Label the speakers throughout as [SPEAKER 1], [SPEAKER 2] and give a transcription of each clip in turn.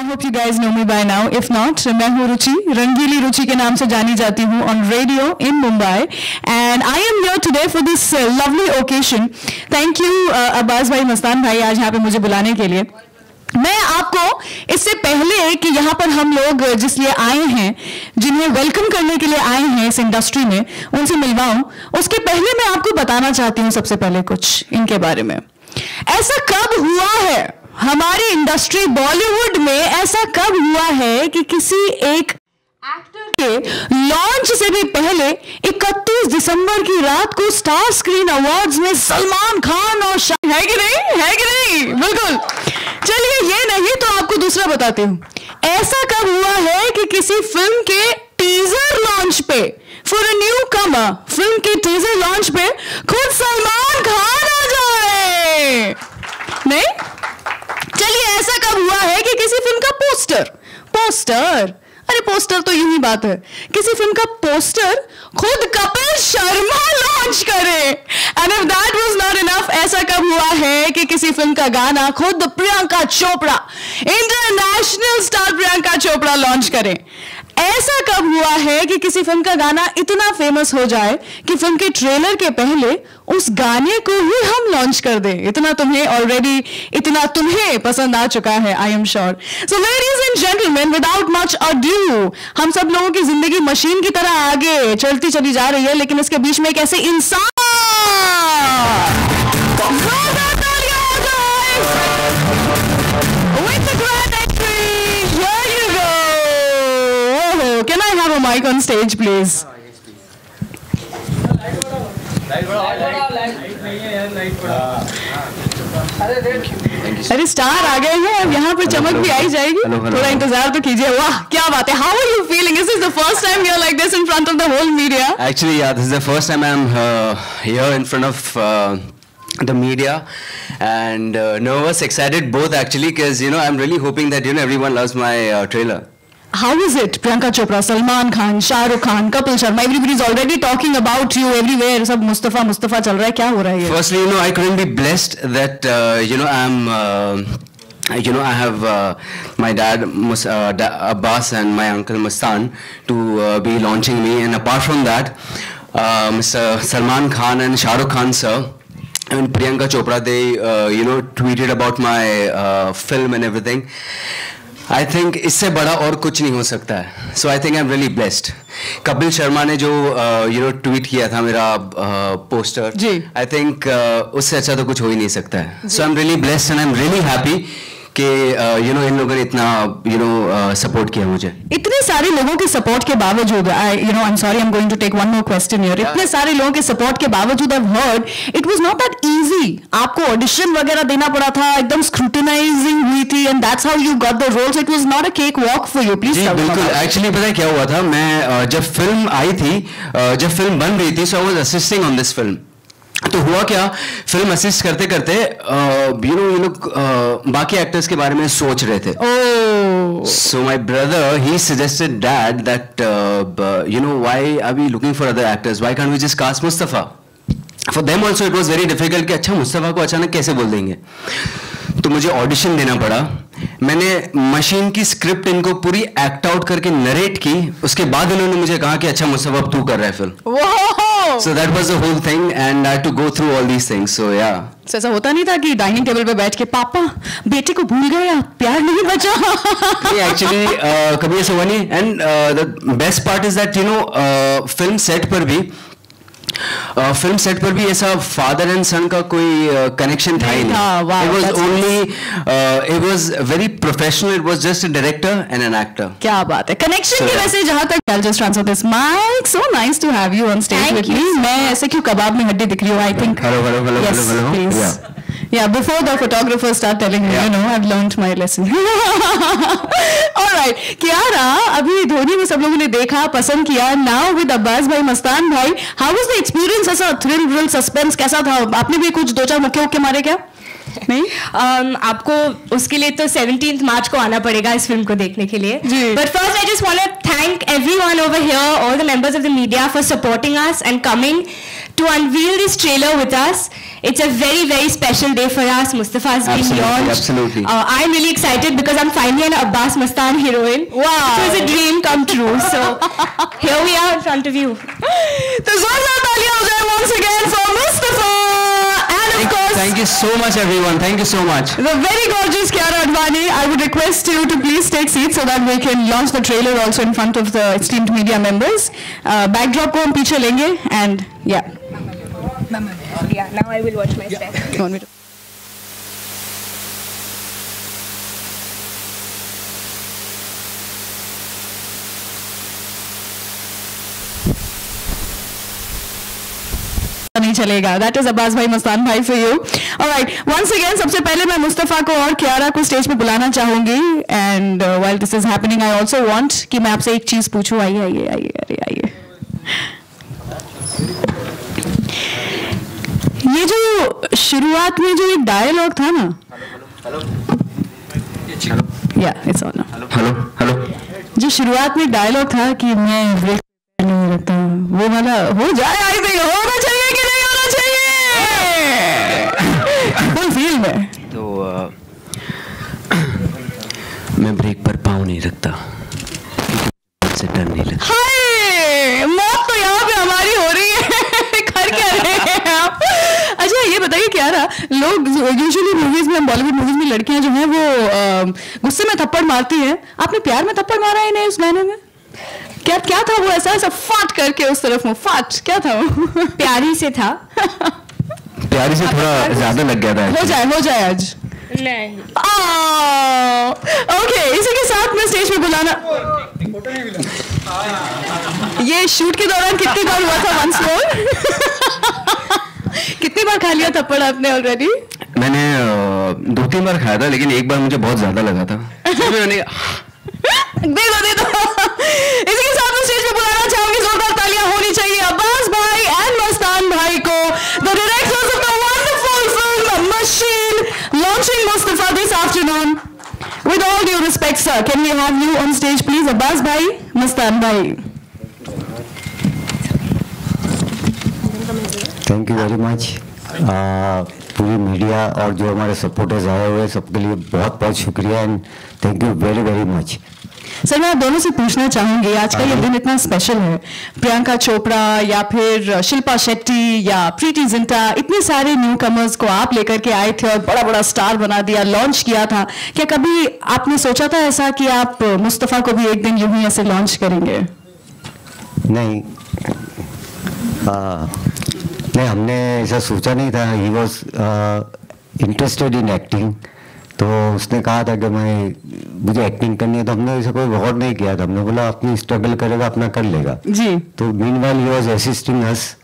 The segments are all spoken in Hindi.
[SPEAKER 1] hope you guys know me by now. If not, मैं हूँ रुचि, रंगीली रुचि के नाम से जानी जाती हूँ on radio in Mumbai, and I am here today for this lovely occasion. Thank you Abbas भाई, मस्तान भाई, आज यहाँ पे मुझे बुलाने के लिए. मैं आपको इससे पहले कि यहाँ पर हम लोग जिस लिए आए हैं, जिन्हें वेलकम करने के लिए आए हैं इस इंडस्ट्री में, उनसे मिलवाऊं, उसके पहले मैं आपको बताना चाहती हूँ सबसे पहले कुछ इनके बारे में. ऐसा कब हुआ है हमारी इंडस्ट्री बॉलीवुड में, ऐसा कब हुआ है कि किसी एक एक्टर के लॉन्च से भी पहले 31 दिसंबर की रात को स्टार स्क्रीन अवार्ड्स में सलमान खान और है कि नहीं, है कि नहीं? बिल्कुल. चलिए ये नहीं तो आपको दूसरा बताती हूँ. ऐसा कब हुआ है कि किसी फिल्म के टीजर लॉन्च पे, for a new Qamar, film के टीजर लॉन्च पे खुद सलमान खान आ जाए? नहीं. चलिए ऐसा कब हुआ है कि किसी फिल्म का पोस्टर, अरे पोस्टर तो यूं ही बात है, किसी फिल्म का पोस्टर खुद कपिल शर्मा लॉन्च करे. And if that was not enough, ऐसा कब हुआ है कि किसी फिल्म का गाना खुद Priyanka Chopra, international star Priyanka Chopra launch करे. ऐसा कब हुआ है कि किसी फिल्म का गाना इतना फेमस हो जाए कि फिल्म के ट्रेलर के पहले उस गाने को ही हम लॉन्च कर दें. इतना तुम्हें पसंद आ चुका है, I am sure. So ladies and gentleman, without much adieu, हम सब लोगों की जिंदगी मशीन की तरह आगे चलती चली जा रही है, लेकिन इसके बीच में एक ऐसे इंसान, can I have a mic on stage please? अरे स्टार आ गए हैं, अब यहाँ पर चमक भी आई जाएगी. थोड़ा इंतजार तो कीजिए. वाह क्या बात है. How are you feeling? Is this the first time you're like this in front of the whole media?
[SPEAKER 2] Actually, yeah, this is the first time I'm here in front of the media, and nervous, excited both actually, because I'm really hoping that everyone loves my trailer.
[SPEAKER 1] How is it? Priyanka Chopra, Salman Khan, Shah Rukh Khan, Kapil Sharma, everybody is already talking about you everywhere. सब मुस्तफा चल रहा है. क्या हो रहा है?
[SPEAKER 2] Firstly, I couldn't be blessed that I'm I have my dad Abbas and my uncle Mustan to be launching me, and apart from that, Mr. Salman Khan and Shah Rukh Khan sir and Priyanka Chopra, they tweeted about my film and everything. I think इससे बड़ा और कुछ नहीं हो सकता है. So I think I'm really blessed. Kapil Sharma ने जो ट्वीट किया था मेरा पोस्टर, I think उससे अच्छा तो कुछ हो ही नहीं सकता है. So I'm really blessed and I'm really happy कि इन लोगों ने इतना सपोर्ट किया मुझे.
[SPEAKER 1] इतने सारे लोगों के सपोर्ट के बावजूद, I'm sorry, I'm going to take one more question here. इतने सारे लोगों के सपोर्ट के बावजूद I've heard it was not that easy. आपको ऑडिशन वगैरह देना पड़ा था, एकदम स्क्रूटिनाइजिंग हुई थी, and that's how you got the role. So it was not a cake walk for you. Please tell me.
[SPEAKER 2] बिल्कुल. Actually पता है क्या हुआ था, मैं जब फिल्म आई थी, जब फिल्म बन रही थी, so I was assisting on this film. तो हुआ क्या, फिल्म असिस्ट करते करते बाकी एक्टर्स के बारे में सोच रहे थे. So my brother, he suggested dad that why are we looking for other actors? Why can't we just cast Mustafa? For them also it was very difficult कि अच्छा मुस्तफा को अचानक कैसे बोल देंगे. तो मुझे ऑडिशन देना पड़ा. मैंने मशीन की स्क्रिप्ट इनको पूरी एक्ट आउट करके नरेट की. उसके बाद इन्होंने मुझे कहा कि अच्छा मुस्तफा अब तू कर रहा है film. So that was the whole thing, and I had to go through all these things. So yeah.
[SPEAKER 1] So ऐसा होता नहीं था कि डाइनिंग टेबल पे बैठ के पापा बेटे को भूल गए, प्यार नहीं बचा?
[SPEAKER 2] Actually कभी ऐसा हुआ नहीं. And the best part is that film set पर भी ऐसा फादर एंड सन का कोई कनेक्शन था ही नहीं. It was very professional. It was just a director and an actor.
[SPEAKER 1] क्या बात है. कनेक्शन की वैसे जहाँ तक, I'll just transfer this mic. So nice to have you on stage with me. मैं ऐसे क्यों कबाब में हड्डी दिख रही हूँ? I think.
[SPEAKER 2] Hello.
[SPEAKER 1] Yes, please. Yeah, before the photographers start telling me, I've learned my lesson. All right, Kiara, अभी धोनी में सब लोगों ने देखा, पसंद किया. Now with अब्बास भाई, मस्तान भाई, how was the experience? ऐसा थ्रिल सस्पेंस कैसा था? आपने भी कुछ 2-4 मुक्के मारे क्या? नहीं?
[SPEAKER 3] आपको उसके लिए तो 17 मार्च को आना पड़ेगा इस फिल्म को देखने के लिए. But first I just want to thank everyone over here, all the members of the media for supporting us and coming to unveil this trailer with us. It's a very, very special day for us. Mustafa has been launched.
[SPEAKER 2] Absolutely.
[SPEAKER 3] I'm really excited because I'm finally an Abbas Mustaan heroine.
[SPEAKER 1] Wow.
[SPEAKER 3] It was a dream come true. So here we are in front of you.
[SPEAKER 1] तो जोरदार तालियां हो जाए once again for Mustafa. And of course,
[SPEAKER 2] thank you so much everyone. Thank you so much.
[SPEAKER 1] the very gorgeous Kiara Advani. I would request you to please take seats so that we can launch the trailer also in front of the esteemed media members. Backdrop को हम पीछे लेंगे and yeah.
[SPEAKER 3] Yeah, now I will watch my step.
[SPEAKER 1] You want me to? नहीं चलेगा. That is Abbas भाई, मस्तान भाई for you. Alright, once again सबसे पहले मैं मुस्तफ़ा को और कियारा को स्टेज पे बुलाना चाहूंगी. And while this is happening, I also want कि मैं आपसे एक चीज पूछूं. आइए आइए आइए अरे आइए. ये जो शुरुआत में जो एक डायलॉग था ना, या इट्स ऑन.
[SPEAKER 2] हेलो
[SPEAKER 1] जो शुरुआत में डायलॉग था कि मैं ब्रेक नहीं रखता, वो वाला हो जाए. आई थिंक होना चाहिए कि नहीं होना चाहिए फुल फील में.
[SPEAKER 2] तो मैं ब्रेक पर पाँव नहीं रखता क्योंकि से डर नहीं लगता.
[SPEAKER 1] हाय, मौत तो यहाँ पे हमारी हो रही है. कर क्या रहे हैं आप? अच्छा ये बताइए कियारा, लोग यूजुअली मूवीज में, बॉलीवुड मूवीज में लड़कियां जो हैं वो गुस्से में थप्पड़ मारती हैं. आपने प्यार में थप्पड़ मारा है इन्हें इस गाने में? क्या था वो ऐसा फाट करके उस तरफ में फाट क्या था वो?
[SPEAKER 3] प्यारी से था.
[SPEAKER 2] प्यारी से थोड़ा ज्यादा लग गया था.
[SPEAKER 1] हो जाए आज.
[SPEAKER 3] नहीं.
[SPEAKER 1] ओके, इसी के साथ मैं स्टेज पे बुलाना. ये शूट के दौरान कितनी बार हुआ था? Once more. कितनी बार खा लिया थप्पड़ आपने ऑलरेडी?
[SPEAKER 2] मैंने 2-3 बार खाया था, लेकिन एक बार मुझे बहुत ज्यादा लगा था. मैंने
[SPEAKER 1] दे दो. इसी के साथ मैं स्टेज पे बुलाना चाहूंगी, जोरदार तालियां होनी चाहिए अब्बास भाई एंड मस्तान भाई को, the directors of the wonderful film machine, launching Mustafa this afternoon. With all due respect, sir, can we have you on stage, please? Abbas bhai, Mustaan bhai.
[SPEAKER 4] Thank you very much. पूरी मीडिया और जो हमारे सपोर्टर्स आए हुए सबके लिए बहुत बहुत शुक्रिया and thank you very very much.
[SPEAKER 1] Sir मैं आप दोनों से पूछना चाहूंगी, आज का ये दिन इतना स्पेशल है, प्रियंका चोपड़ा या फिर शिल्पा शेट्टी या प्रीति जिंटा, इतने सारे न्यू कमर्स को आप लेकर के आए थे और बड़ा बड़ा स्टार बना दिया, लॉन्च किया था. क्या कभी आपने सोचा था ऐसा कि आप मुस्तफ़ा को भी एक दिन यूं ही ऐसे लॉन्च करेंगे?
[SPEAKER 4] नहीं, नहीं हमने ऐसा सोचा नहीं था. He was interested in acting, तो उसने कहा था कि मुझे एक्टिंग करनी है, तो हमने ऐसा कोई गौर नहीं किया था. हमने बोला अपनी स्ट्रगल करेगा, अपना कर लेगा
[SPEAKER 1] जी.
[SPEAKER 4] तो meanwhile he was assisting us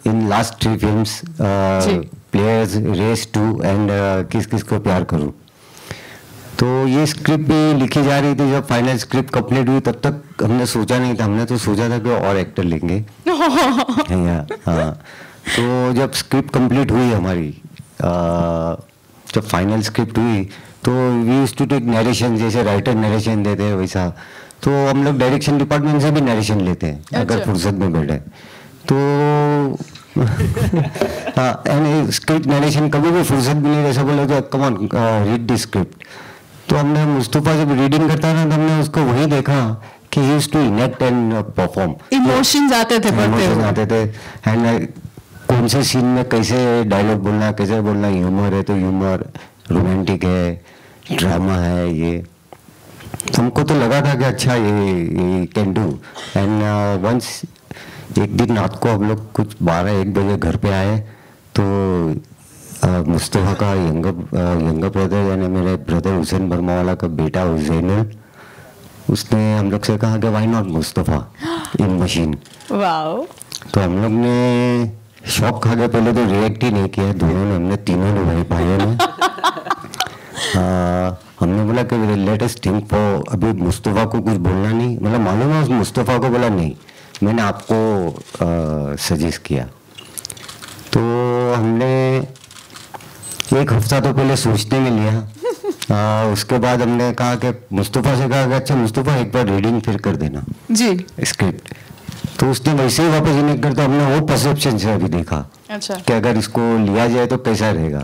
[SPEAKER 4] in last 3 films, players, race 2 and Kis किस को प्यार करूं. तो ये स्क्रिप्ट भी लिखी जा रही थी. जब फाइनल स्क्रिप्ट कंप्लीट हुई तब तक हमने सोचा नहीं था. हमने तो सोचा था कि और एक्टर लेंगे. हाँ, तो जब स्क्रिप्ट कंप्लीट हुई हमारी, जब फाइनल स्क्रिप्ट हुई तो we used to take narration, जैसे राइटर नरेशन देते हैं वैसा. तो हम लोग डायरेक्शन डिपार्टमेंट से भी नरेशन लेते हैं. अच्छा. अगर फुर्सत में बैठे तो हाँ, एंड स्क्रिप्ट नरेशन कभी भी फुर्सत भी नहीं, ऐसा बोले तो come on read the script. तो हमने मुस्तफ़ा जब रीडिंग करता था तो हमने उसको वही देखा कि he used to enact and perform.
[SPEAKER 1] Emotions आते थे,
[SPEAKER 4] इमोशंस आते थे. एंड कौन से सीन में कैसे डायलॉग बोलना है, कैसे बोलना, ह्यूमर है तो ह्यूमर, रोमांटिक है, ड्रामा है, ये हमको तो लगा था कि अच्छा ये कैन डू. एंड वंस एक दिन रात को हम लोग कुछ 12-1 बजे घर पे आए तो मुस्तफ़ा का यंगर ब्रदर यानी मेरे ब्रदर हुसैन वर्मा वाला का बेटा हुसैन, उसने हम लोग से कहा कि why not Mustafa in machine.
[SPEAKER 1] Wow.
[SPEAKER 4] तो हम लोग ने शॉक खा गए. पहले तो रिएक्ट ही नहीं किया दोनों ने, हमने तीनों ने, भाई भाइयों ने. हमने बोला कि लेट अस थिंक फॉर, अभी मुस्तफ़ा को कुछ बोलना नहीं, मतलब मालूम है उस मुस्तफ़ा को बोला नहीं, मैंने आपको सजेस्ट किया. तो हमने एक हफ्ता तो पहले सोचने में लिया। उसके बाद हमने कहा कि मुस्तफ़ा से कहा कि अच्छा मुस्तफ़ा एक बार रीडिंग फिर कर देना
[SPEAKER 1] जी
[SPEAKER 4] स्क्रिप्ट। तो उसने वैसे ही वापस इन्हें कर, तो हमने वो परसेप्शन से अभी देखा
[SPEAKER 1] अच्छा
[SPEAKER 4] कि अगर इसको लिया जाए तो कैसा रहेगा।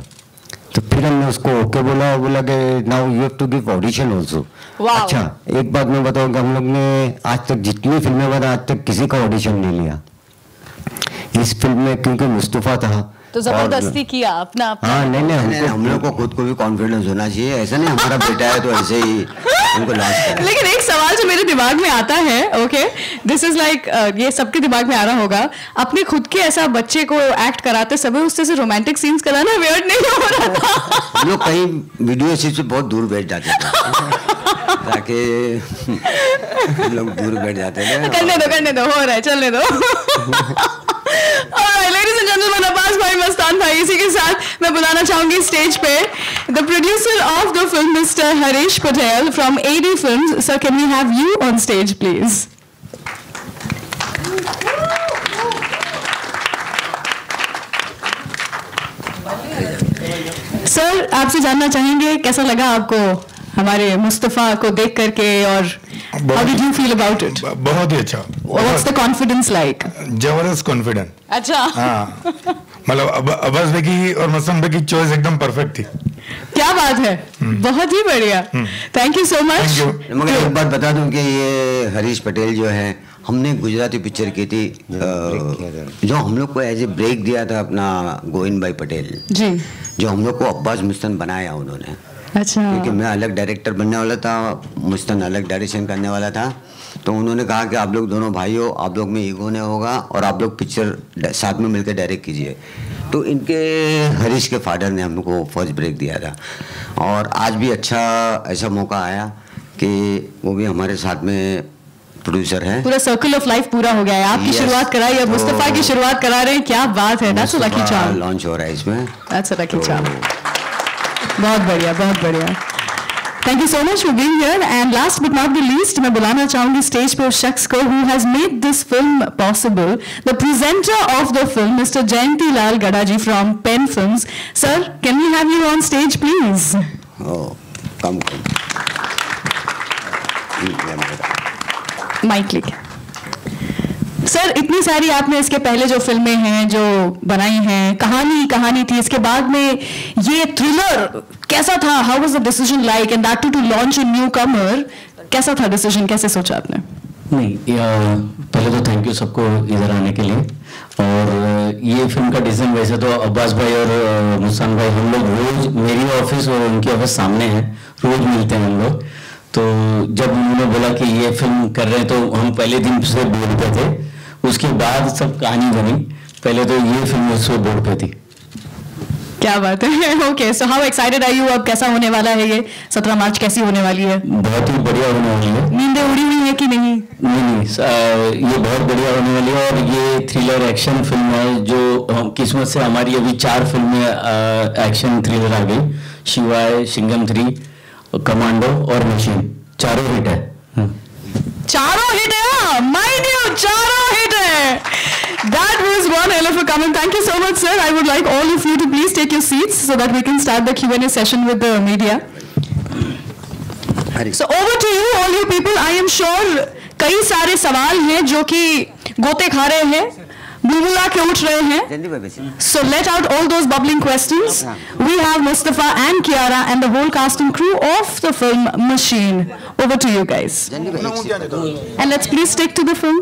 [SPEAKER 4] तो फिर हमने उसको ओके बोला कि now you have to give audition also. अच्छा एक बात मैं बताऊँ कि हम लोग ने आज तक जितनी फिल्में बना आज तक किसी का ऑडिशन नहीं लिया। इस फिल्म में क्योंकि मुस्तफ़ा था
[SPEAKER 1] तो जबरदस्ती किया अपना।
[SPEAKER 4] हाँ नहीं
[SPEAKER 5] हम लोग को खुद को भी कॉन्फिडेंस होना चाहिए। ऐसा नहीं हमारा बेटा है तो ऐसे ही उनको लॉन्च करें।
[SPEAKER 1] लेकिन एक सवाल जो मेरे दिमाग में आता है, ओके दिस इज लाइक ये सबके दिमाग में आ रहा होगा, अपने खुद के ऐसा बच्चे को एक्ट कराते समय उससे से रोमांटिक सीन्स कराना वियर्ड नहीं हो रहा था?
[SPEAKER 5] हम लोग कहीं वीडियो सीट से बहुत दूर बैठ जाते थे ताकि हम लोग दूर बैठ जाते थे।
[SPEAKER 1] करने दो हो रहा है, चलने दो। Alright, ladies and gentlemen, Abbas भाई, मस्तान भाई, इसी के साथ मैं बुलाना चाहूंगी स्टेज पे the producer of the film, Mr. Harish Patel from AD Films. Sir, can we have you on stage, please? Sir, आपसे जानना चाहेंगे कैसा लगा आपको हमारे मुस्तफ़ा को देख करके, और how did you feel about it?
[SPEAKER 6] बहुत ही अच्छा।
[SPEAKER 1] What's the confidence like?
[SPEAKER 6] जबरदस्त कॉन्फिडेंट।
[SPEAKER 1] अच्छा
[SPEAKER 6] हाँ मतलब अब्बास भाई की और मस्तान भाई की चॉइस एकदम परफेक्ट थी।
[SPEAKER 1] क्या बात है, बहुत ही बढ़िया। Thank you so much.
[SPEAKER 5] मगर एक बात बता दूं कि ये हरीश पटेल जो है, हमने गुजराती पिक्चर की थी जो हम लोग को एज ए ब्रेक दिया था अपना गोविंद भाई पटेल
[SPEAKER 1] जी,
[SPEAKER 5] जो हम लोग को अब्बास मुस्तन बनाया उन्होंने।
[SPEAKER 1] अच्छा
[SPEAKER 5] क्योंकि मैं अलग डायरेक्टर बनने वाला था, मुस्तन अलग डायरेक्शन करने वाला था, तो उन्होंने कहा कि आप लोग दोनों भाई हो, आप लोग में ईगो नहीं होगा और आप लोग पिक्चर साथ में मिलकर डायरेक्ट कीजिए। तो इनके हरीश के फादर ने हमको फर्स्ट ब्रेक दिया था और आज भी अच्छा ऐसा मौका आया कि वो भी हमारे साथ में प्रोड्यूसर है।
[SPEAKER 1] पूरा सर्कल ऑफ लाइफ पूरा हो गया है। आपकी शुरुआत कराई है, मुस्तफ़ा की शुरुआत करा रहे हैं, क्या बात है। That's a lucky charm.
[SPEAKER 5] Launch हो रहा है इसमें।
[SPEAKER 1] That's a lucky charm. बहुत बढ़िया, बहुत बढ़िया। Thank you so much for being here. And last but not the least, मैं बुलाना चाहूंगी स्टेज पे उस शख्स को who has made this film possible, the presenter of the film, mister Jayanti Lal Gada ji from Pen Films. Sir, can we have you on stage please?
[SPEAKER 5] Come
[SPEAKER 1] mic लेके। सर, इतनी सारी आपने इसके पहले जो फिल्में हैं जो बनाई हैं, कहानी थी, इसके बाद में ये थ्रिलर कैसा था? How was the decision like, and that to launch a newcomer? कैसा था डिसीजन, कैसे सोचा आपने?
[SPEAKER 7] नहीं, पहले तो थैंक यू सबको इधर आने के लिए। और ये फिल्म का डिसीजन वैसे तो अब्बास भाई और मुस्तान भाई, हम लोग रोज, मेरी ऑफिस और उनकी ऑफिस सामने है, रोज मिलते हैं हम लोग। तो जब उन्होंने बोला कि ये फिल्म कर रहे हैं तो हम पहले दिन से बोर्ड पे थे, उसके बाद सब कहानी बनी। पहले तो ये फिल्म उस बोर्ड पे थी।
[SPEAKER 1] क्या बात है। Okay, so how excited are you? अब कैसा होने वाला है ये? 17 मार्च कैसी होने वाली है?
[SPEAKER 7] बहुत ही बढ़िया होने वाली है।
[SPEAKER 1] नींदें उड़ी हुई है कि नहीं?
[SPEAKER 7] नहीं, ये बहुत बढ़िया होने वाली है। और ये थ्रिलर एक्शन फिल्म है जो किस्मत से हमारी अभी 4 फिल्में एक्शन थ्रिलर आ गई। शिवाय, सिंघम 3, कमांडो और मशीन, चारों हिट है।
[SPEAKER 1] चारों हिट है, माइंड यू, चारों हिट है। That was one hell of a comment. Thank you so much, sir. I would like all of you to please take your seats so that we can start the Q&A session with the media. So over to you, all you people. I am sure कई सारे सवाल हैं जो कि गोते खा रहे हैं, बुलबुला के उठ रहे हैं. So let out all those bubbling questions. We have Mustafa and Kiara and the whole cast and crew of the film Machine. Over to you guys. And let's please stick to the film.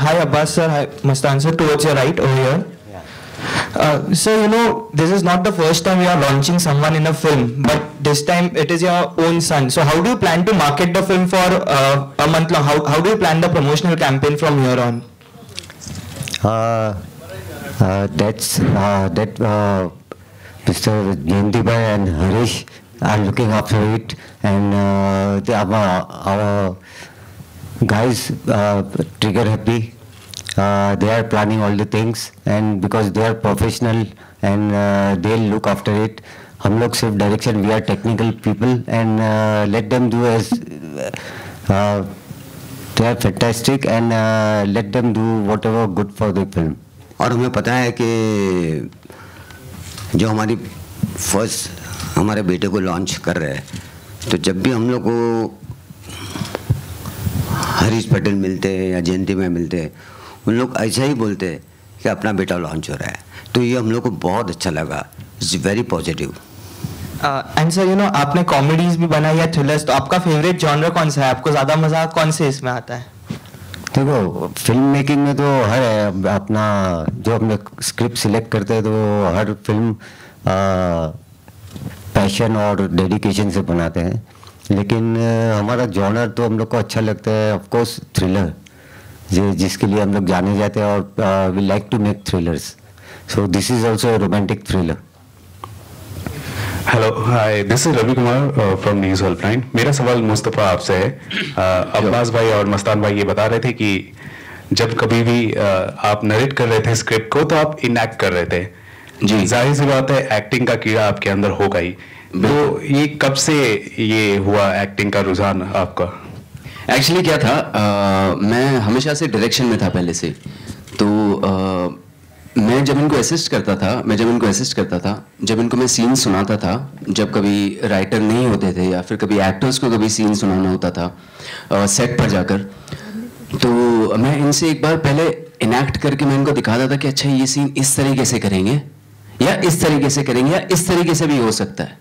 [SPEAKER 8] Hi Abbas sir, hi Mastan sir, towards your right over here. So you know, this is not the first time you are launching someone in a film, but this time it is your own son. So how do you plan to market the film for a month long? How do you plan the promotional campaign from here on?
[SPEAKER 4] Mr. Jayanti and Harish are looking after it, and our guys trigger happy. They are planning all the things, and because they are professional and they'll look after it. हम लोग सिर्फ direction, we are technical people and let them do as they are fantastic and let them do whatever good for the film.
[SPEAKER 5] और हमें पता है कि जो हमारी फर्स्ट हमारे बेटे को लॉन्च कर रहे हैं, तो जब भी हम लोग को हरीश पटेल मिलते हैं या जयंती में मिलते हैं, उन लोग ऐसा ही बोलते हैं कि अपना बेटा लॉन्च हो रहा है. तो ये हम लोग को बहुत अच्छा लगा. It's very positive.
[SPEAKER 8] And sir you know आपने कॉमेडीज भी बनाई या थ्रिलर्स, तो आपका फेवरेट जॉनर कौन सा है? आपको ज़्यादा मज़ा कौन से इसमें आता है?
[SPEAKER 4] देखो, फिल्म मेकिंग में तो हर है अपना, जो हमने स्क्रिप्ट सिलेक्ट करते हैं तो हर फिल्म पैशन और डेडिकेशन से बनाते हैं. लेकिन हमारा जॉनर तो हम लोग को अच्छा लगता है ऑफ कोर्स थ्रिलर, जिसके लिए हम लोग जाने जाते हैं, और we like to make thrillers. So this is also romantic thriller.
[SPEAKER 9] Hello, hi, this is Ravi Kumar from news helpline. मेरा सवाल मुस्तफ़ा आपसे है. अब्बास भाई और मस्तान भाई ये बता रहे थे कि जब कभी भी आप नरेट कर रहे थे स्क्रिप्ट को तो आप इनएक्ट कर रहे थे. जी, जाहिर सी बात है एक्टिंग का कीड़ा आपके अंदर होगा ही. तो ये कब से ये हुआ एक्टिंग का रुझान आपका?
[SPEAKER 2] एक्चुअली क्या था, मैं हमेशा से डायरेक्शन में था पहले से. तो मैं जब इनको असिस्ट करता था, जब इनको मैं सीन सुनाता था, जब कभी राइटर नहीं होते थे या फिर कभी एक्टर्स को कभी सीन सुनाना होता था सेट पर जाकर, तो मैं इनसे एक बार पहले इनैक्ट करके मैं इनको दिखाता था कि अच्छा ये सीन इस तरीके से करेंगे या इस तरीके से करेंगे या इस तरीके से भी हो सकता है,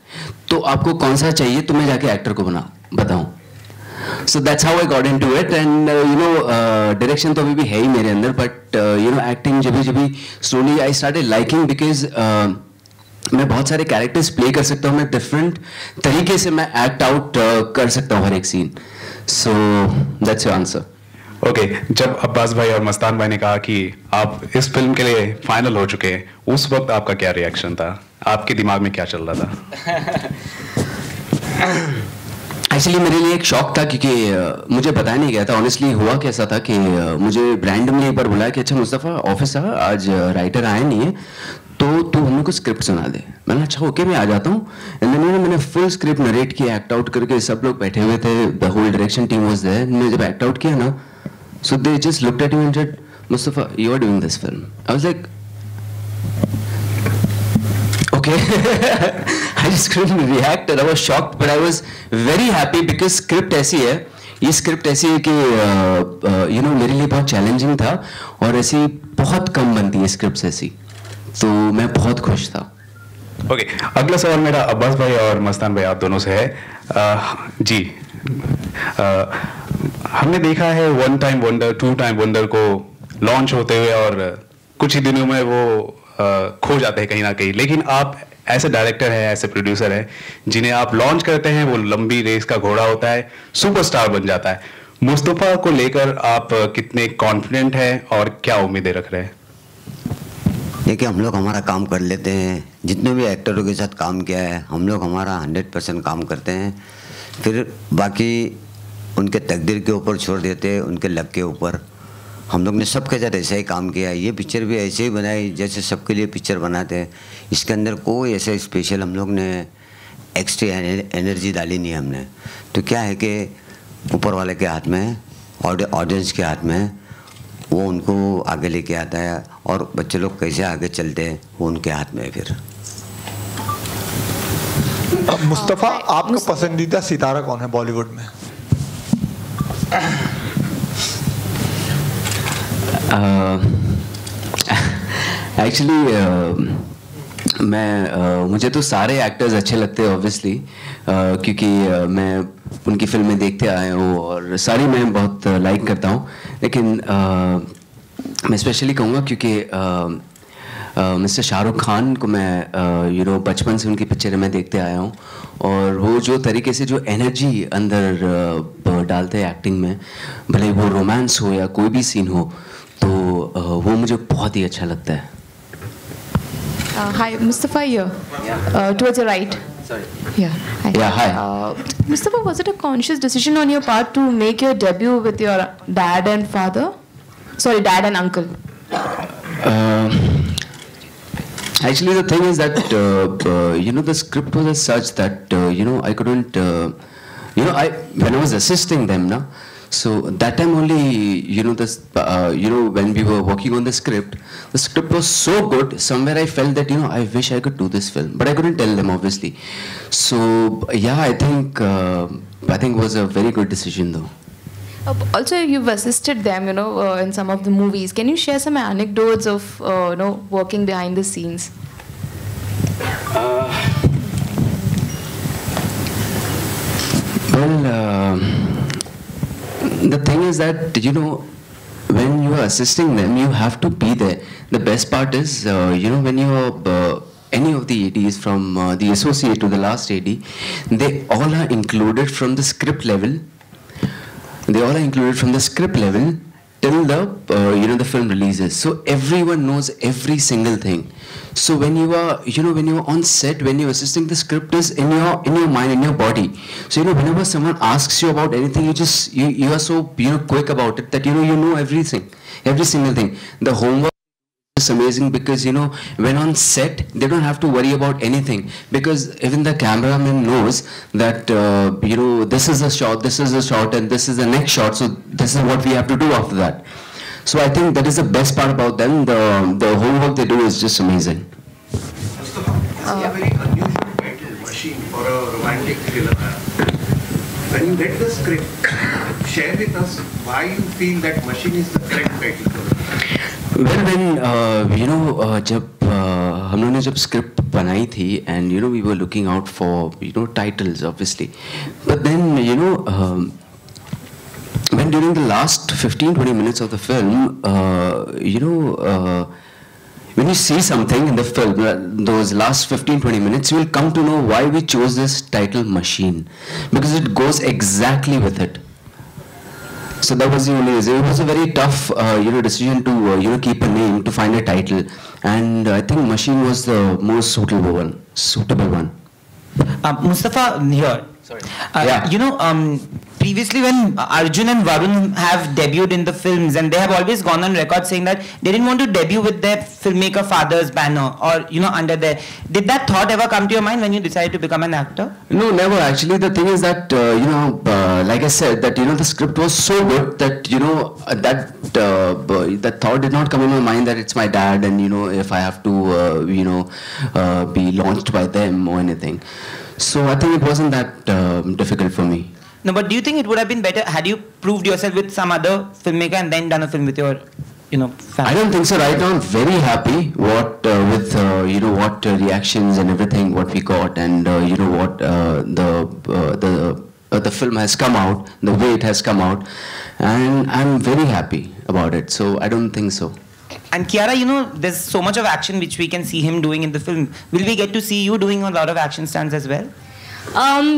[SPEAKER 2] तो आपको कौन सा चाहिए तो मैं जाके एक्टर को बताऊं. So that's how I got into it, and direction तो अभी भी है ही मेरे अंदर, but acting जब भी slowly I started liking because मैं बहुत सारे कैरेक्टर्स प्ले कर सकता हूँ, मैं डिफरेंट तरीके से मैं एक्ट आउट कर सकता हूँ हर एक scene. So that's your answer.
[SPEAKER 9] Okay, जब अब्बास भाई और मस्तान भाई ने कहा कि आप इस फिल्म के लिए फाइनल हो चुके हैं, उस वक्त आपका क्या रिएक्शन था? आपके दिमाग में क्या चल रहा था?
[SPEAKER 2] एक्चुअली मेरे लिए एक शॉक था, क्योंकि मुझे पता नहीं गया था ऑनेस्टली हुआ कैसा था कि मुझे रैंडमली एक बार बुलाया कि अच्छा मुस्तफ़ा ऑफिस आ, आज राइटर आए नहीं है तो तू हम लोग को स्क्रिप्ट सुना दे. मैंने अच्छा ओके मैं आ जाता हूँ. एंड मैंने फुल स्क्रिप्ट नरेट किया, एक्ट आउट करके, सब लोग बैठे हुए थे, the whole direction team was there. मैंने जब एक्ट आउट किया ना, so they just looked at me and said Mustafa you are doing this film. I was like okay. I just couldn't react and I was shocked, but I was very happy because script ऐसी है, ये स्क्रिप्ट ऐसी है कि मेरे लिए बहुत चैलेंजिंग था और ऐसी बहुत कम बनती है स्क्रिप्ट ऐसी, तो मैं बहुत खुश था.
[SPEAKER 9] ओके, अगला सवाल मेरा अब्बास भाई और मस्तान भाई आप दोनों से है. जी, हमने देखा है one time wonder, two time wonder को लॉन्च होते हुए और कुछ ही दिनों में वो खो जाते हैं कहीं ना कहीं, लेकिन आप ऐसे डायरेक्टर है, ऐसे प्रोड्यूसर है जिन्हें आप लॉन्च करते हैं, वो लंबी रेस का घोड़ा होता है, सुपरस्टार बन जाता है. मुस्तफ़ा को लेकर आप कितने कॉन्फिडेंट हैं और क्या उम्मीदें रख रहे हैं?
[SPEAKER 5] देखिए, हम लोग हमारा काम कर लेते हैं. जितने भी एक्टरों के साथ काम किया है हम लोग हमारा 100% काम करते हैं, फिर बाकी उनके तकदीर के ऊपर छोड़ देते हैं, उनके लक के ऊपर. हम लोग ने सबके साथ ऐसा ही काम किया है. ये पिक्चर भी ऐसे ही बनाई जैसे सबके लिए पिक्चर बनाते हैं. इसके अंदर कोई ऐसा स्पेशल हम लोग ने एक्स्ट्रा एनर्जी डाली नहीं हमने. तो क्या है कि ऊपर वाले के हाथ में, ऑडियंस के हाथ में, वो उनको आगे लेके आता है और बच्चे लोग कैसे आगे चलते हैं वो उनके हाथ में है. फिर
[SPEAKER 10] मुस्तफ़ा, आपका पसंदीदा सितारा कौन है बॉलीवुड में?
[SPEAKER 2] एक्चुअली मुझे तो सारे एक्टर्स अच्छे लगते हैं ऑब्वियसली, क्योंकि मैं उनकी फिल्में देखते आया हूँ और सारी मैं बहुत लाइक करता हूँ. लेकिन मैं स्पेशली कहूँगा क्योंकि मिस्टर शाहरुख खान को मैं बचपन से उनकी पिक्चरें मैं देखते आया हूँ, और वो जो तरीके से जो एनर्जी अंदर डालते हैं एक्टिंग में, भले वो रोमांस हो या कोई भी सीन हो, तो वो मुझे बहुत ही अच्छा लगता है.
[SPEAKER 11] Hi, Mustafa here. Towards your right.
[SPEAKER 2] Sorry.
[SPEAKER 11] Yeah. Hi.
[SPEAKER 2] Yeah, hi.
[SPEAKER 11] Mustafa, was it a conscious decision on your part to make your debut with your dad and father? Sorry, dad and uncle.
[SPEAKER 2] Actually, the thing is that the script was as such that I couldn't. When I was assisting them, na. So that time only, when we were working on the script was so good. Somewhere I felt that I wish I could do this film, but I couldn't tell them obviously. So yeah, I think it was a very good decision though.
[SPEAKER 11] Also, you've assisted them, in some of the movies. Can you share some anecdotes of, working behind the scenes?
[SPEAKER 2] The thing is that, when you are assisting them, you have to be there. The best part is, when you are any of the ADs from the associate to the last AD, they all are included from the script level. They all are included from the script level till the the film releases. So everyone knows every single thing. So when you are when you are on set, when you're assisting, the script is in your mind, in your body. So whenever someone asks you about anything, you are so quick about it that you know everything, every single thing. The homework is amazing because when on set they don't have to worry about anything, because even the cameraman knows that this is a shot and this is the next shot, so this is what we have to do after that. So I think that is the best part about them. The homework they do is just amazing.
[SPEAKER 12] Mustafa, it's a very unusual title, Machine, for a romantic thriller. When you read the script, share with us why you feel that Machine is the correct title for it.
[SPEAKER 2] Well, when हम लोगों ने जब स्क्रिप्ट बनाई थी and we were looking out for titles obviously, but then when during the last 15-20 minutes of the film, when you see something in the film, those last 15-20 minutes, you will come to know why we chose this title Machine, because it goes exactly with it. So that was the only reason. It was a very tough decision to keep a name, to find a title, and I think Machine was the most suitable one.
[SPEAKER 13] Mustafa, here. Sorry.
[SPEAKER 2] Yeah.
[SPEAKER 13] Previously when Arjun and Varun have debuted in the films, and they have always gone on record saying that they didn't want to debut with their filmmaker father's banner or under their. Did that thought ever come to your mind when you decided to become an actor?
[SPEAKER 2] No, never. Actually, the thing is that like I said, that the script was so good that that thought did not come in my mind that it's my dad and if I have to be launched by them or anything. So I think it wasn't that difficult for me.
[SPEAKER 13] No, but do you think it would have been better had you proved yourself with some other filmmaker and then done a film with your, family?
[SPEAKER 2] I don't think so. Right now, I'm very happy with what reactions and everything what we got, and what the film has come out, the way it has come out, and I'm very happy about it. So I don't think so.
[SPEAKER 13] And Kiara, there's so much of action which we can see him doing in the film. Will we get to see you doing a lot of action stunts as well?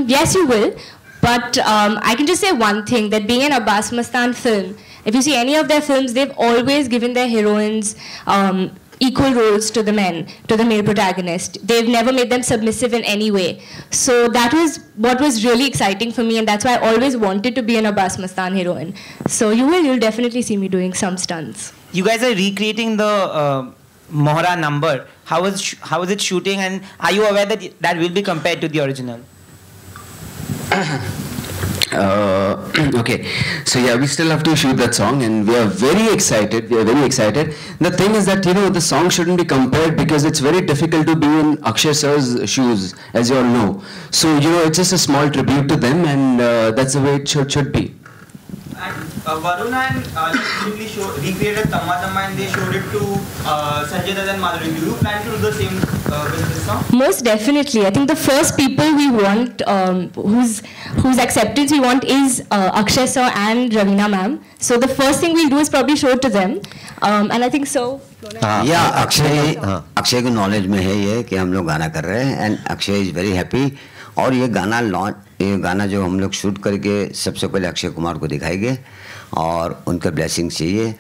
[SPEAKER 3] Yes, you will. But I can just say one thing, that being an Abbas Mustan film, if you see any of their films, they've always given their heroines equal roles to the men, to the male protagonist. They've never made them submissive in any way. So that was what was really exciting for me, and that's why I always wanted to be an Abbas Mustan heroine. So you'll definitely see me doing some stunts.
[SPEAKER 13] You guys are recreating the Mohra number. How is it shooting, and are you aware that that will be compared to the original?
[SPEAKER 2] Okay, so yeah, we still have to shoot that song, and we are very excited. The thing is that the song shouldn't be compared because it's very difficult to be in Akshay sir's shoes, as you all know. So it's just a small tribute to them, and that's the way it should be.
[SPEAKER 14] Varun and recently recreated Tamma Tamma, and they showed it to Sanjay Dutt and Madhuri. Do you plan to do the same with this song?
[SPEAKER 3] Most definitely. I think the first people we want, whose acceptance we want, is Akshay sir and Ravina ma'am. So the first thing we'll do is probably show it to them. And I think so.
[SPEAKER 5] Yeah, Akshay को नॉलेज में है ये कि हम लोग गाना कर रहे हैं, and Akshay is very happy. और ये गाना जो हम लोग शूट करके सबसे पहले अक्षय कुमार को दिखाएंगे, और उनका ब्लेसिंग चाहिए.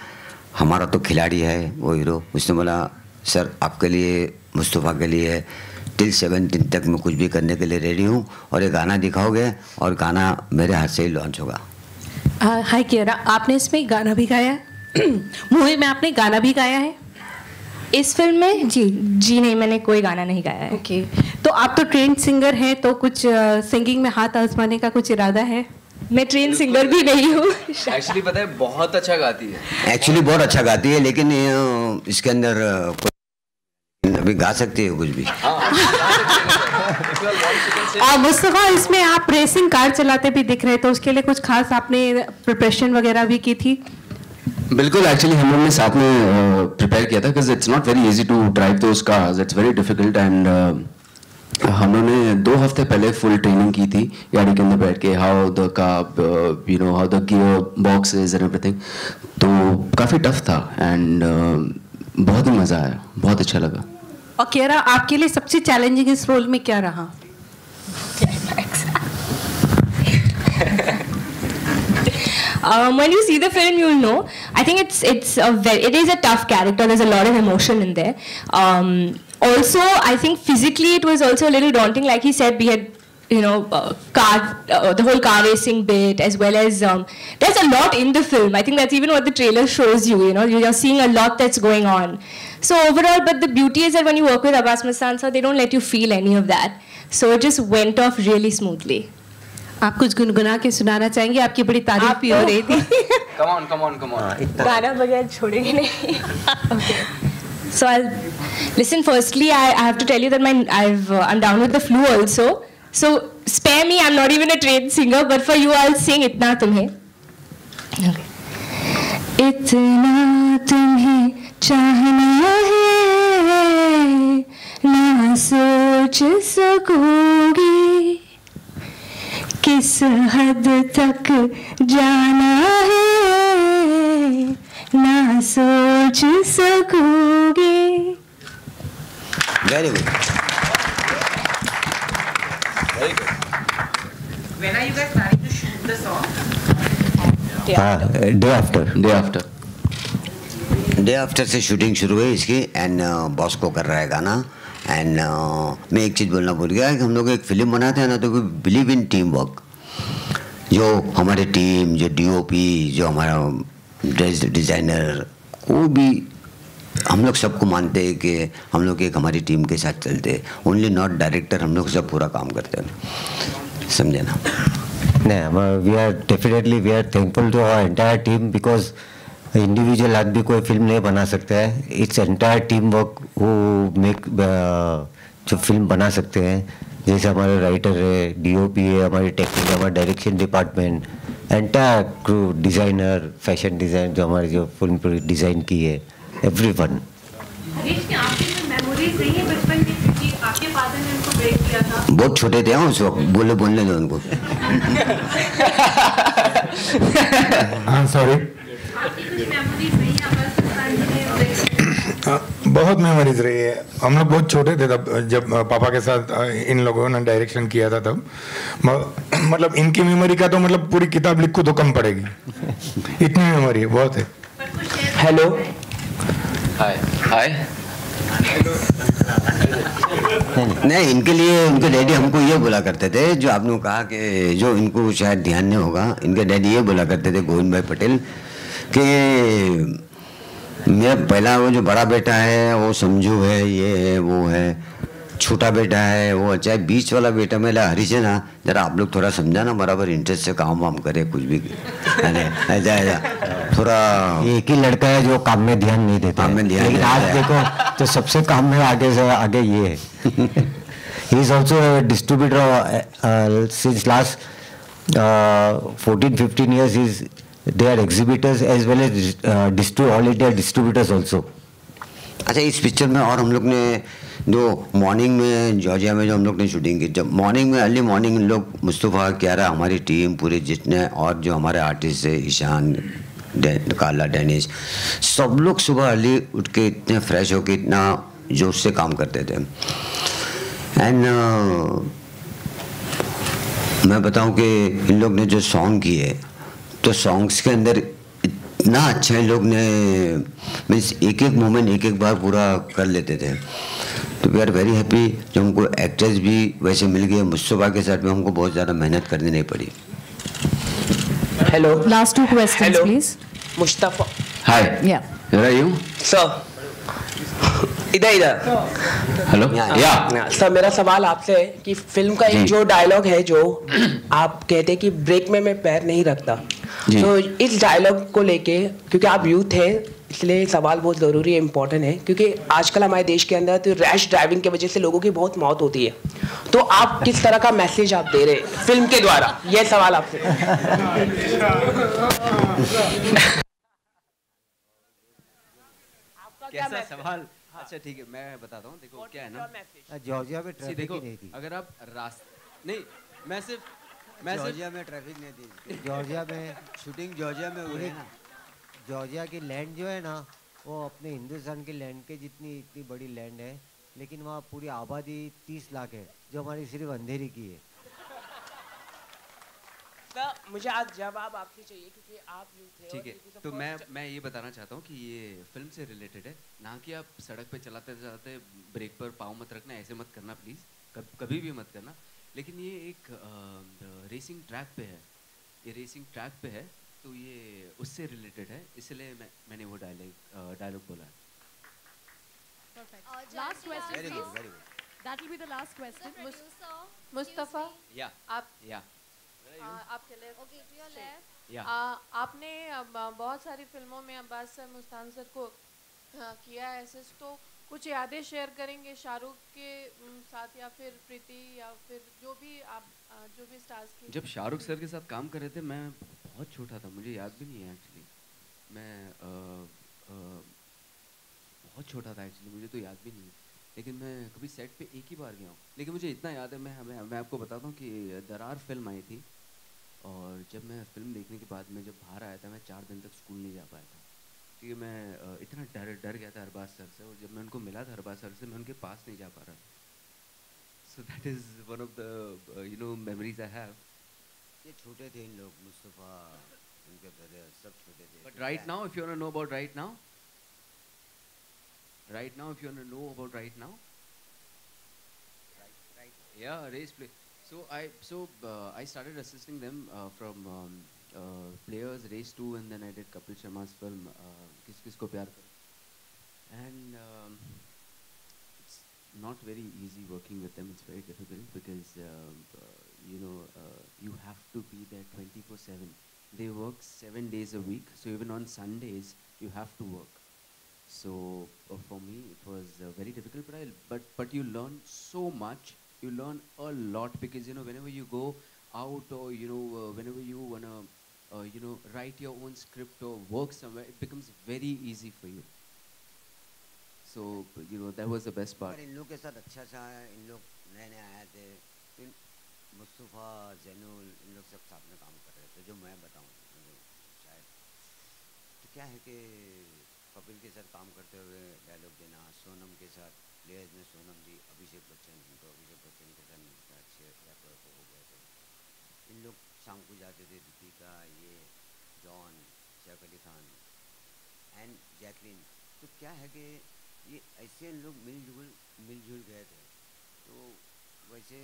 [SPEAKER 5] हमारा तो खिलाड़ी है वो हीरो. उसने बोला सर आपके लिए, मुस्तफ़ा के लिए टिल 17 तक मैं कुछ भी करने के लिए रेडी हूँ, और ये गाना दिखाओगे और गाना मेरे हाथ से ही लॉन्च होगा.
[SPEAKER 11] हाय कियारा, आपने इसमें गाना भी गाया है? मूवी में आपने गाना भी गाया है?
[SPEAKER 3] इस फिल्म में जी नहीं, मैंने कोई गाना नहीं गाया है।
[SPEAKER 15] ओके, तो आप तो ट्रेंड सिंगर हैं, तो कुछ सिंगिंग में हाथ आजमाने का कुछ इरादा है?
[SPEAKER 3] मैं ट्रेन सिंगर भी नहीं हूँ।
[SPEAKER 2] एक्चुअली पता है बहुत अच्छा गाती है।
[SPEAKER 5] एक्चुअली बहुत अच्छा गाती है, लेकिन इसके अंदर अभी गा सकती है कुछ भी।
[SPEAKER 15] मुस्तफा, इसमें आप रेसिंग कार चलाते भी दिख रहे, तो उसके लिए कुछ खास आपने प्रिपरेशन वगैरह भी की थी?
[SPEAKER 2] बिल्कुल, एक्चुअली हम लोग ने साथ में प्रिपेयर किया था, because it's not very easy to drive those cars, it's very difficult. And हम लोगों ने 2 हफ्ते पहले फुल ट्रेनिंग की थी गाड़ी के अंदर बैठ के, how the car, you know, how the gear boxes and everything. तो काफ़ी टफ था एंड बहुत ही मज़ा आया, बहुत अच्छा लगा।
[SPEAKER 15] और कियारा, आपके लिए सबसे चैलेंजिंग इस रोल में क्या रहा?
[SPEAKER 3] When you see the film, you'll know. I think it is a tough character. There's a lot of emotion in there. Also, I think physically it was also a little daunting. Like he said, we had, you know, the whole car racing bit, as well as there's a lot in the film. I think that's even what the trailer shows you. You know, you're seeing a lot that's going on. So overall, but the beauty is that when you work with Abbas Mustan sir, they don't let you feel any of that. So it just went off really smoothly.
[SPEAKER 15] आप कुछ गुनगुना के सुनाना चाहेंगे? आपकी बड़ी तारीफ भी हो रही थी।
[SPEAKER 2] Come on.
[SPEAKER 3] गाना बगैर छोड़ेंगे नहीं। Okay. So listen. Firstly, I have to tell you that I'm down with the flu also. So spare me. I'm not even a trained singer, but for you, I'll sing "Itna Tumhe." Okay. इतना तुम्हें चाहना है, ना सोच सकोगी, किस हद तक जाना है, ना सोच सकोगे।
[SPEAKER 5] Very good.
[SPEAKER 14] When are you guys planning to shoot the song?
[SPEAKER 5] Day after से शूटिंग शुरू हुई इसकी, एंड बॉस को कर रहा है गाना। एंड मैं एक चीज़ बोलना भूल गया कि हम लोग एक फिल्म बनाते हैं ना, तो बिलीव इन टीम वर्क। जो हमारे टीम, जो डीओपी, जो हमारा ड्रेस डिज़ाइनर, वो भी हम लोग सबको मानते हैं कि हम लोग एक हमारी टीम के साथ चलते हैं। ओनली नॉट डायरेक्टर, हम लोग सब पूरा काम करते हैं, समझे ना?
[SPEAKER 4] नहीं, we are thankful to our entire team, because individual आदमी कोई फिल्म नहीं बना सकता है। इट्स एंटायर टीम वर्क वो जो फिल्म बना सकते हैं। जैसे हमारे राइटर है, डीओपी है, हमारी टेक्निक, हमारा direction department, entire crew, designer, fashion design, जो हमारी जो फिल्म पूरी डिज़ाइन की है, एवरीवन। बहुत छोटे थे उस वक्त, बोलने दो उनको।
[SPEAKER 6] सॉरी। बहुत मेमोरीज रही है। हम लोग बहुत छोटे थे तब, जब पापा के साथ इन लोगों ने डायरेक्शन किया था तब। मतलब इनकी मेमोरी का तो मतलब पूरी किताब लिखो तो कम पड़ेगी, इतनी मेमोरी है, बहुत है।
[SPEAKER 8] हेलो,
[SPEAKER 2] हाय।
[SPEAKER 5] नहीं, इनके लिए उनके डैडी हमको ये बोला करते थे, जो आपने कहा कि जो इनको शायद ध्यान नहीं होगा, इनके डैडी ये बोला करते थे, गोविंद भाई पटेल, कि मेरा पहला वो जो बड़ा बेटा है वो समझू है, ये है, वो है, छोटा बेटा है वो अच्छा है, बीच वाला बेटा मेरा हरीश है ना, जरा आप लोग थोड़ा समझाना, बराबर इंटरेस्ट से काम वाम करे, कुछ भी ऐसा थोड़ा।
[SPEAKER 4] एक ही लड़का है जो काम में ध्यान नहीं देता,
[SPEAKER 5] काम में ध्यान,
[SPEAKER 4] लेकिन आज देखो तो सबसे काम में आगे से आगे ये है। He is also distributor since last 14-15 years. They are exhibitors as well as all India distributors also.
[SPEAKER 5] अच्छा, इस पिक्चर में और हम लोग ने जो मॉर्निंग में जॉर्जिया में जो हम लोग ने शूटिंग की, जब मॉर्निंग में अर्ली मॉर्निंग लोग, मुस्तफ़ा, कियारा, हमारी टीम पूरे जितने और जो हमारे आर्टिस्ट है, ईशान, काला, डेनिस, सब लोग सुबह अर्ली उठ के इतने फ्रेश होके इतना जोश से काम करते थे। एंड मैं बताऊं कि इन लोग ने जो सॉन्ग किए, तो सॉन्ग्स के अंदर इतना अच्छा इन लोग ने, मीन्स एक एक मोमेंट एक एक बार पूरा कर लेते थे। तो वी आर वेरी हैप्पी जो हमको एक्ट्रेस भी वैसे मिल गए। मुस्तफा के साथ में हमको बहुत ज़्यादा मेहनत करनी नहीं पड़ी।
[SPEAKER 8] Hello,
[SPEAKER 1] last 2 questions please.
[SPEAKER 8] Mustafa.
[SPEAKER 2] Hi.
[SPEAKER 1] Yeah.
[SPEAKER 2] Where are you?
[SPEAKER 8] Sir.
[SPEAKER 16] इधर इधर
[SPEAKER 2] हेलो
[SPEAKER 16] या सर, मेरा सवाल आपसे है कि फिल्म का एक जो डायलॉग है जो आप कहते हैं कि ब्रेक में मैं पैर नहीं रखता, तो इस डायलॉग को लेके क्योंकि आप यूथ हैं इसलिए सवाल बहुत ज़रूरी है, इम्पोर्टेंट है, क्योंकि आजकल हमारे देश के अंदर तो रैश ड्राइविंग की वजह से लोगों की बहुत मौत होती है, तो आप किस तरह का मैसेज आप दे रहे हैं फिल्म के द्वारा, यह सवाल आपसे।
[SPEAKER 2] कैसा सवाल? अच्छा ठीक है, मैं बताता हूँ। देखो क्या है ना,
[SPEAKER 4] जॉर्जिया में ट्रैफिक नहीं थी।
[SPEAKER 2] अगर आप नहीं, मैं सिर्फ
[SPEAKER 5] जॉर्जिया में ट्रैफिक नहीं थी।
[SPEAKER 4] जॉर्जिया में
[SPEAKER 5] शूटिंग जॉर्जिया में हुई है ना।
[SPEAKER 4] जॉर्जिया की लैंड जो है ना, वो अपने हिंदुस्तान की लैंड के जितनी इतनी बड़ी लैंड है, लेकिन वहाँ पूरी आबादी 30 लाख है, जो हमारी सिर्फ अंधेरी की है।
[SPEAKER 16] सर मुझे आज जवाब आपसे चाहिए क्योंकि आप यूथ हैं।
[SPEAKER 2] ठीक है, तो मैं ये बताना चाहता हूँ कि ये फिल्म से रिलेटेड है, ना कि आप सड़क पे चलाते चलाते ब्रेक पर पाँव मत रखना, ऐसे मत करना प्लीज़, कभी भी मत करना। लेकिन ये एक रेसिंग ट्रैक पे है, ये रेसिंग ट्रैक पे है, तो ये उससे रिलेटेड है, इसलिए मैंने वो डायलॉग बोला है।
[SPEAKER 15] Perfect. Last question,
[SPEAKER 5] Very good,
[SPEAKER 15] please.
[SPEAKER 5] very good.
[SPEAKER 15] That will be the last question.
[SPEAKER 11] Mustafa,
[SPEAKER 17] आपके left. Okay, to your left.
[SPEAKER 2] या
[SPEAKER 17] आपने बहुत सारी फिल्मों में अब्बास सर, मुस्तान सर को किया है असिस्ट, तो कुछ यादें शेयर करेंगे शाहरुख के साथ या फिर प्रीति या फिर जो भी स्टार्स की?
[SPEAKER 2] जब शाहरुख सर के साथ काम कर रहे थे मैं बहुत छोटा था, मुझे याद भी नहीं है एक्चुअली, मैं बहुत छोटा था एक्चुअली, मुझे तो याद भी नहीं है, लेकिन मैं कभी सेट पे एक ही बार गया हूँ। लेकिन मुझे इतना याद है, मैं आपको बताता हूँ कि दरार फिल्म आई थी, और जब मैं फिल्म देखने के बाद मैं जब बाहर आया था, मैं 4 दिन तक स्कूल नहीं जा पाया था, क्योंकि मैं इतना डर गया था अरबाज सर से, और जब मैं उनको मिला था अरबाज सर से, मैं उनके पास नहीं जा पा रहा था। So that is one of the memories I have.
[SPEAKER 5] ये छोटे थे इन लोग, मुस्तफ़ा, उनके ब्रदर सब छोटे थे।
[SPEAKER 2] But right now if you want to know about right now, if you want to know about right now, yeah, race play. So I started assisting them from Players, Race 2, and then I did Kapil Sharma's film Kis Kis Ko Pyar Karo, and it's not very easy working with them. It's very difficult because you have to be there 24/7. They work 7 days a week, so even on Sundays you have to work. So for me it was very difficult, but you learn so much, you learn a lot, because whenever you go out, or whenever you wanna write your own script or work somewhere, it becomes very easy for you. So that was the best part.
[SPEAKER 5] इन लोग के साथ अच्छा है, इन लोग नए आए थे, मुस्तफ़ा, जैनुल, इन लोग सब साथ में काम कर रहे थे, जो मैं बताऊँ शायद। तो क्या है कि कपिल के साथ काम करते हुए डायलॉग देना, सोनम के साथ प्लेयर्स में सोनम जी, अभिषेक बच्चन के साथ मिलकर अच्छे रैपर हो गए थे। इन लोग शाम को जाते थे, दीपिका, ये John, Saif Ali Khan and Jacqueline. तो क्या है कि ये ऐसे इन लोग मिलजुल गए थे, तो वैसे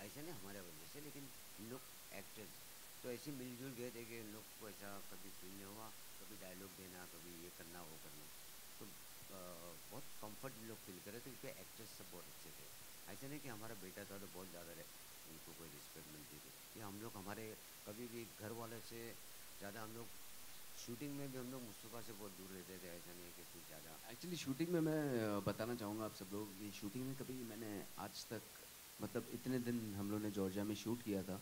[SPEAKER 5] ऐसे नहीं हमारे वजह से, लेकिन इन लोग एक्टर्स तो ऐसे मिलजुल गए थे कि इन लोग को ऐसा कभी फील नहीं हुआ, कभी डायलॉग देना, कभी ये करना, वो करना, तो बहुत कंफर्ट लोग फील कर रहे थे, क्योंकि एक्टर्स सब बहुत अच्छे थे। ऐसा नहीं कि हमारा बेटा था तो बहुत ज़्यादा उनको कोई रिस्पेक्ट मिलती थी, ये हम लोग हमारे कभी भी घर वाले से ज़्यादा हम लोग शूटिंग में भी हम लोग मुस्तफ़ा से बहुत दूर रहते थे, ऐसा नहीं है कि कुछ ज़्यादा।
[SPEAKER 2] एक्चुअली शूटिंग में मैं बताना चाहूँगा आप सब लोग, ये शूटिंग में कभी मैंने आज तक, मतलब इतने दिन हम लोग ने जॉर्जिया में शूट किया था,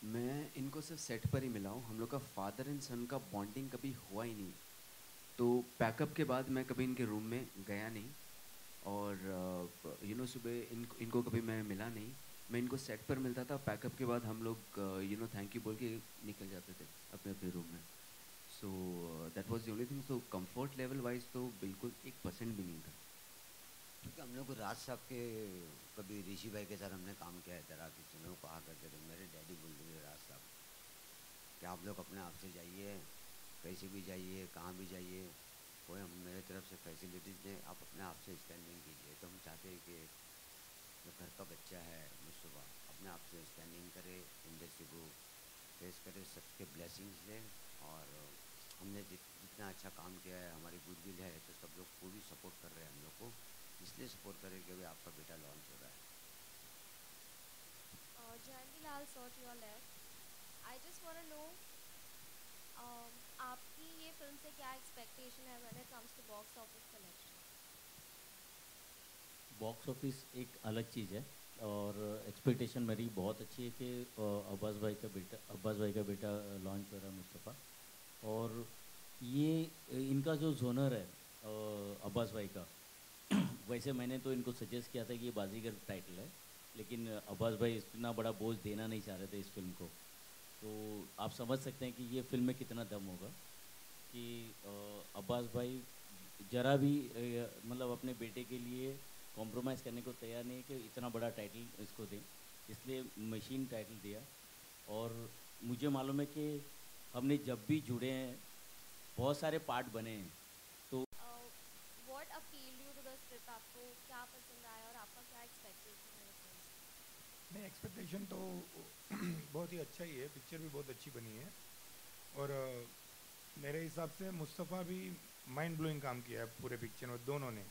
[SPEAKER 2] मैं इनको सिर्फ सेट पर ही मिला हूँ, हम लोग का फादर एंड सन का बॉन्डिंग कभी हुआ ही नहीं। तो पैकअप के बाद मैं कभी इनके रूम में गया नहीं, और सुबह इनको कभी मैं मिला नहीं, मैं इनको सेट पर मिलता था, पैकअप के बाद हम लोग थैंक यू बोल के निकल जाते थे अपने अपने रूम में। So that was the only thing. So comfort level wise तो बिल्कुल 1% भी नहीं था।
[SPEAKER 5] क्योंकि हम लोग राज साहब के, कभी ऋषि भाई के साथ हमने काम किया है, तरह की चीज़ों कहा करते थे, मेरे डैडी बोलते थे राज साहब कि आप लोग अपने आप से जाइए, कैसे भी जाइए, कहाँ भी जाइए, कोई हम मेरे तरफ से फैसिलिटीज़ दें, आप अपने आप से स्टैंडिंग कीजिए। तो हम चाहते हैं कि जो घर का बच्चा है मुस्तफ़ा, अपने आप से स्टैंडिंग करे, इंडस्ट्री को फेस करे, सबके ब्लेसिंग्स लें, और हमने जितना अच्छा काम किया है, हमारी गुडविल है, तो सब लोग पूरी सपोर्ट कर रहे हैं हम लोग को, इसलिए सपोर्ट करें कि भाई आपका बेटा लॉन्च हो रहा है।
[SPEAKER 18] Janvi Lal, sir, to your left. I just want to know, आपकी ये फिल्म से क्या एक्सपेक्टेशन है when it comes to box office collection?
[SPEAKER 7] Box office एक अलग चीज़ है और एक्सपेक्टेशन मेरी बहुत अच्छी है कि अब्बास भाई का बेटा लॉन्च हो रहा है मुस्तफ़ा। और ये इनका जो जोनर है अब्बास भाई का वैसे मैंने तो इनको सजेस्ट किया था कि ये बाजीगर टाइटल है, लेकिन अब्बास भाई इतना बड़ा बोझ देना नहीं चाह रहे थे इस फिल्म को। तो आप समझ सकते हैं कि ये फिल्म में कितना दम होगा कि अब्बास भाई ज़रा भी मतलब अपने बेटे के लिए कॉम्प्रोमाइज़ करने को तैयार नहीं है कि इतना बड़ा टाइटल इसको दें, इसलिए मशीन टाइटल दिया। और मुझे मालूम है कि हमने जब भी जुड़े हैं बहुत सारे पार्ट बने हैं। तो
[SPEAKER 18] What appealed you to the script? आपको क्या पसंद आया और आपका क्या एक्सपेक्टेशन है फिल्म से?
[SPEAKER 6] नहीं, एक्सपेक्टेशन तो बहुत ही अच्छा ही है, पिक्चर भी बहुत अच्छी बनी है और मेरे हिसाब से मुस्तफ़ा भी माइंड ब्लोइंग काम किया है पूरे पिक्चर में, दोनों ने,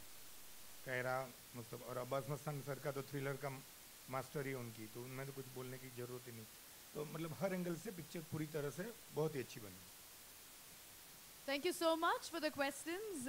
[SPEAKER 6] कैरा मुस्तफ़ा और अब्बास मस्तान सर का तो थ्रिलर का मास्टर ही उनकी, तो उनमें तो कुछ बोलने की ज़रूरत ही नहीं। तो मतलब हर एंगल से पिक्चर पूरी तरह से बहुत ही अच्छी बनी।
[SPEAKER 17] Thank you so much for the questions.